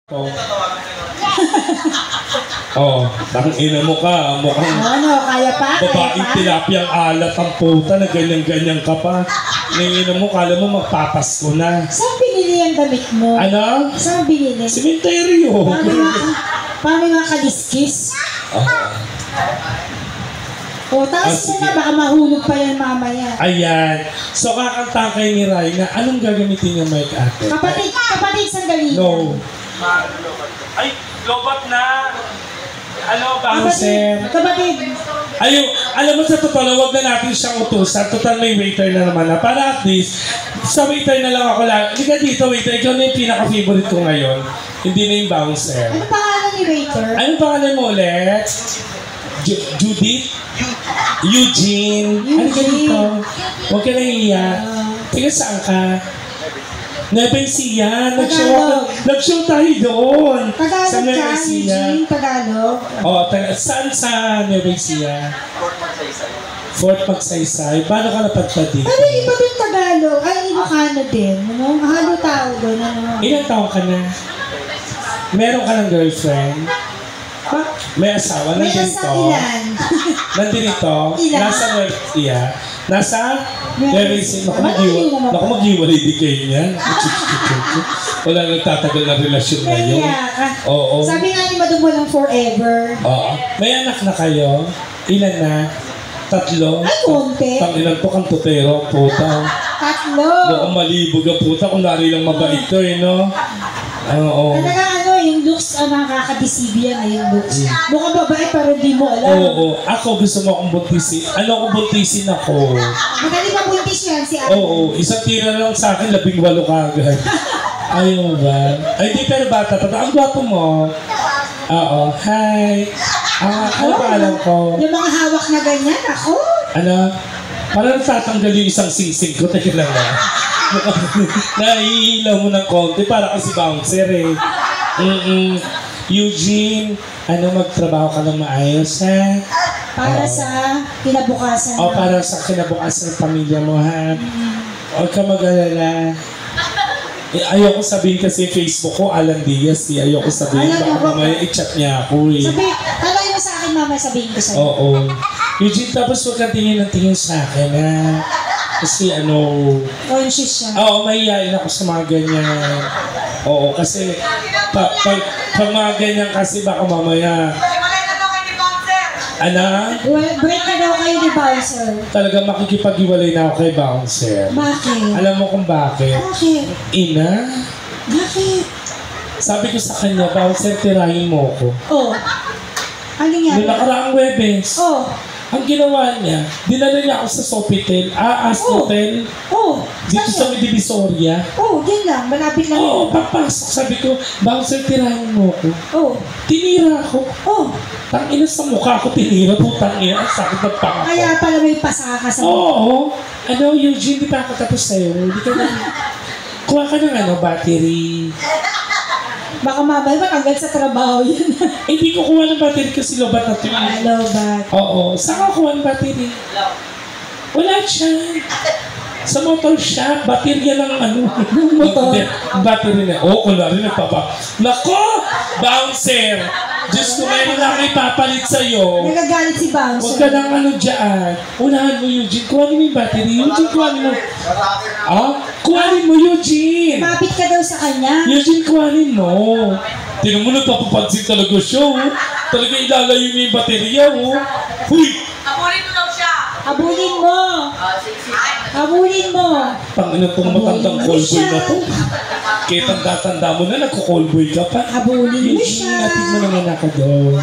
Oh. Oh, ina mo ka, mukhang ano, kaya pa? babaeng tilapiyang alat ang puta na ganyan-ganyan ka pa. Ina mo, kala mo magpapasko na. Saan binili ang damit mo? Ano? Saan binili? Sementeryo. Paano nga kaliskis? O, taas mo na, baka mahulog pa yan mamaya. Ayan. So, kakanta kay ni Rai na anong gagamitin yung mic ate? Kapatid, sandali. No. Ay, lobat na! Ano, bouncer? Kapatid. Ayun, alam mo sa totoo, wag na natin siyang utusan. Total may waiter na naman na. Para at least, sa waiter na lang ako lang. Hindi ka dito, waiter. Ikaw na yung pinaka-favorite ko ngayon. Hindi na yung bouncer. Ano pangalan ni waiter? Anong pangalan mo ulit? Judith? Eugene. Ano ka dito? Huwag ka nahiya. Tiga saan ka? Nueva Ecija. Nag-show tayo doon. Tagalog sa Nueva ka, Eugene? Tagalog? Oo, saan sa Nueva Ecija? Fort Magsaysay. Paano ka napadpad dito? Ano iba din Tagalog? Ay, Ilocano din. Ano? Halo tao doon. Ano? Ilang taon ka na? Meron ka ng girlfriend? May asawa? May Nandito? ilan? Nandito? Ilan? Nasa Nueva Ecija? Nasa Nueva Ecija? Naku, maghiwalay di kayo niyan. Wala nagtatagal na relasyon ngayon. Oo. Sabi nga ni Madam walang forever. Oo. May anak na kayo? Ilan na? 3? Ay, konti. Ilan to kang tutero, puta. 3. Mukhang malibog ang puta kung nari lang mabait to eh, no? Oo. Talaga yung looks, nakaka-deceive yan yung looks. Mukhang babae pero di mo alam. Oo. Ako gusto mo akong buntisin. Ano kung buntisin ako? Magaling pa buntis yan si Ate. Oo. Isang tira lang sa akin, 18 kagad. Ayaw mo ba? Ay, di pero bata pa. Ang gwapo mo. Oo. Hi. Ano pa alam ko? Yung mga hawak na ganyan, ako. Ano? Parang tatanggal yung isang sing-sing ko. Teka lang na. Naiilaw mo ng konti para kasi bouncer eh. Eugene, magtrabaho ka ng maayos ha? Para sa kinabukasan. Para sa kinabukasan ng pamilya mo ha? Huwag ka mag-alala. Ayoko sabihin kasi Facebook ko, Alan Diaz eh. Ayoko sabihin, baka mamaya i-chat niya ako eh. Talay mo sa akin mamaya sabihin ko sa'yo. Oo. Eugene, tapos huwag kang tingin ng tingin sa akin ha? Kasi conscious siya. Oo, mahihain ako sa mga ganyan. Oo, kasi pag mga ganyan kasi baka mamaya. Break na daw kayo ni Bouncer. Talaga makikipag-iwalay na ako kay Bouncer. Bakit? Alam mo kung bakit? Bakit? Ina? Bakit? Sabi ko sa kanya, Bouncer, tirahin mo ko. Ano nga? Noong nakaraang Webes. Ang ginawa niya, dinala niya ako sa Sofitel, Astrotel. Dito sa Divisoria. Yan lang, malapit lang. Papasok. Sabi ko, Bouncer, tirahin mo ko. Tinira ako. Tangina sa mukha ko tinira. Putangina, ang sakit ng panga ko. Kaya pala may pasaka sa mukha. Eugene, di pa ako tapos sa'yo. Hindi ka na. Kuha ka ng battery. Baka mamaya matanggal sa trabaho yun. Hindi ko kuha ng battery kasi lobat na ito. Lobat. Oo. Saan ka kuha ng battery? Wala siya. Sa motor shop, baterya ng motor. Battery na. Kunwari nagpapa. Nako! Bouncer! Diyos ko, meron na ako ipapalit sa'yo. Nagagalit si Bouncer. Huwag ka ng dyan. Unahan mo, Eugene. Kuhanin mo yung battery. Eugene, kuhanin mo. Kuhanin mo, Eugene. Mapit ka daw sa kanya. Eugene, kuhanin mo. Tinan mo, nagpapapansin talaga siya. Talaga ilalayo niya yung baterya. Huy! Habulin mo daw siya. Habulin mo. Habulin mo. Panginoon pong matandang callboy na to. Kaya tanda-tanda mo na, nagko-callboy ka pa. Habulin mo siya. Eugene, natin mo naman ako doon.